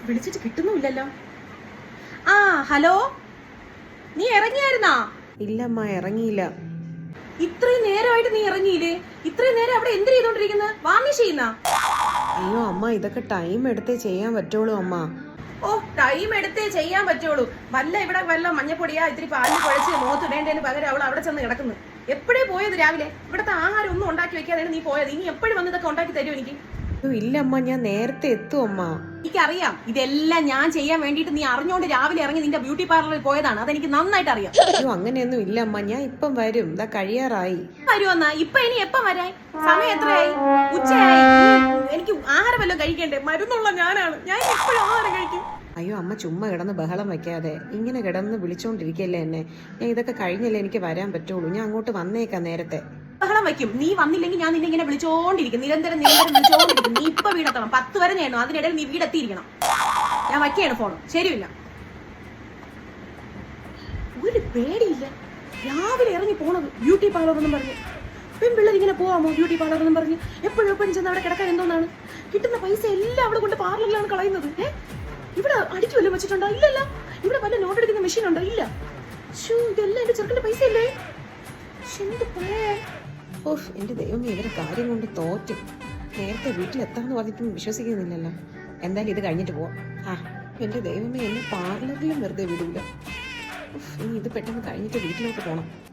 വിളിച്ചിട്ട് കിട്ടുന്നുമില്ലല്ലോ. ആ ഹലോ, നീ ഇറങ്ങിയായിരുന്നാ? ഇല്ലമ്മ, ഇറങ്ങിയില്ല. ഇത്രയും നേരമായിട്ട് നീ ഇറങ്ങിയില്ലേ? ഇത്രയും നേരം അവിടെ എന്ത് ചെയ്തോണ്ടിരിക്കുന്നത്? വാർണിഷ് ചെയ്യുന്ന? അയ്യോ അമ്മ, ഇതൊക്കെ ടൈം എടുത്തേ ചെയ്യാൻ പറ്റുള്ളൂ അമ്മ. ഓ, ടൈം എടുത്തേ ചെയ്യാൻ പറ്റുള്ളൂ. ഇവിടെ വല്ല മഞ്ഞപ്പൊടിയാ ഇത്തിരി പാലിൽ കുഴച്ച് മുഖത്തിടേണ്ടതിന് പകരം അവൾ അവിടെ ചെന്ന് കിടക്കുന്നു. എപ്പോഴേ പോയത്? രാവിലെ ഇവിടുത്തെ ആഹാരം ഒന്നും ഉണ്ടാക്കി വെക്കാതെയാണ് നീ പോയത്. ഇനി എപ്പോഴും വന്ന് ഇതൊക്കെ ഉണ്ടാക്കി തരുമോ എനിക്ക്? ഇല്ലമ്മ, ഞാൻ നേരത്തെ എത്തും അമ്മ. എനിക്കറിയാം, ഇതെല്ലാം ഞാൻ ചെയ്യാൻ വേണ്ടിട്ട് നീ അറിഞ്ഞോണ്ട് രാവിലെ ഇറങ്ങി നിന്റെ ബ്യൂട്ടി പാർലറിൽ പോയതാണ്. അതെനിക്ക് നന്നായിട്ട് അറിയാം. അയ്യോ അങ്ങനെയൊന്നും ഇല്ല അമ്മ, ഞാൻ ഇപ്പം വരും. ഇതാ കഴിയാറായി. വരുമെന്നാ? ഇപ്പൊ ഇനി എപ്പം വരാൻ? സമയം എത്രയായി? ഉച്ചയായി. എനിക്ക് ആഹാരം വല്ലതും കഴിക്കണ്ടേ? മരുന്നുള്ള ഞാനാണ്. ഞാൻ എപ്പോഴും ആഹാരം കഴിക്കും. അയ്യോ അമ്മ, ചുമ്മാ കിടന്ന് ബഹളം വെക്കാതെ. ഇങ്ങനെ കിടന്ന് വിളിച്ചോണ്ടിരിക്കല്ലേ എന്നെ. ഞാൻ ഇതൊക്കെ കഴിഞ്ഞല്ലേ എനിക്ക് വരാൻ പറ്റുള്ളൂ. ഞാൻ അങ്ങോട്ട് വന്നേക്കാം നേരത്തെ. ബഹളം വയ്ക്കും. നീ വന്നില്ലെങ്കിൽ ഞാൻ നിന്നെ ഇങ്ങനെ വിളിച്ചോണ്ടിരിക്കും. നിരന്തരം വിളിച്ചോണ്ടിരിക്കും. നീ ഇപ്പൊ വീടെത്തണം. 10 വരെ ചെയ്യണം. അതിനിടയിൽ നീ വീടെത്തിയിരിക്കണം. ഞാൻ വയ്ക്കാണ് ഫോൺ. ശരിയില്ല, ഒരു പേടിയില്ല. രാവിലെ ഇറങ്ങി പോണത് ബ്യൂട്ടി പാർലർ എന്നും പറഞ്ഞു. പെൺപിള്ളേർ ഇങ്ങനെ പോവാമോ ബ്യൂട്ടി പാർലർ എന്നും പറഞ്ഞ്? എപ്പോഴും എപ്പോഴും ചെന്ന് അവിടെ കിടക്കാൻ എന്തോന്നാണ്? കിട്ടുന്ന പൈസ എല്ലാം അവിടെ കൊണ്ട് പാർലറിലാണ് കളയുന്നത്. ഇവിടെ അടിച്ചു വല്ലതും വെച്ചിട്ടുണ്ടോ? ഇല്ലല്ല. ഇവിടെ വല്ല നോട്ട് എടുക്കുന്ന മെഷീൻ ഉണ്ടോ? ഇല്ല. ഇതെല്ലാം എന്റെ ചെറുക്കന്റെ പൈസ അല്ലേ? എന്ത് പറയാ? ഓഹ് എന്റെ ദൈവമേ, ഇവരെ കാര്യം കൊണ്ട് തോറ്റു. നേരത്തെ വീട്ടിലെത്താന്ന് പറഞ്ഞിട്ടും വിശ്വസിക്കുന്നില്ലല്ലോ. എന്തായാലും ഇത് കഴിഞ്ഞിട്ട് പോവാം. എന്റെ ദൈവമേ, എന്നെ പാർലറിലും വെറുതെ വിടൂല. ഇനി ഇത് പെട്ടെന്ന് കഴിഞ്ഞിട്ട് വീട്ടിലോട്ട് പോകണം.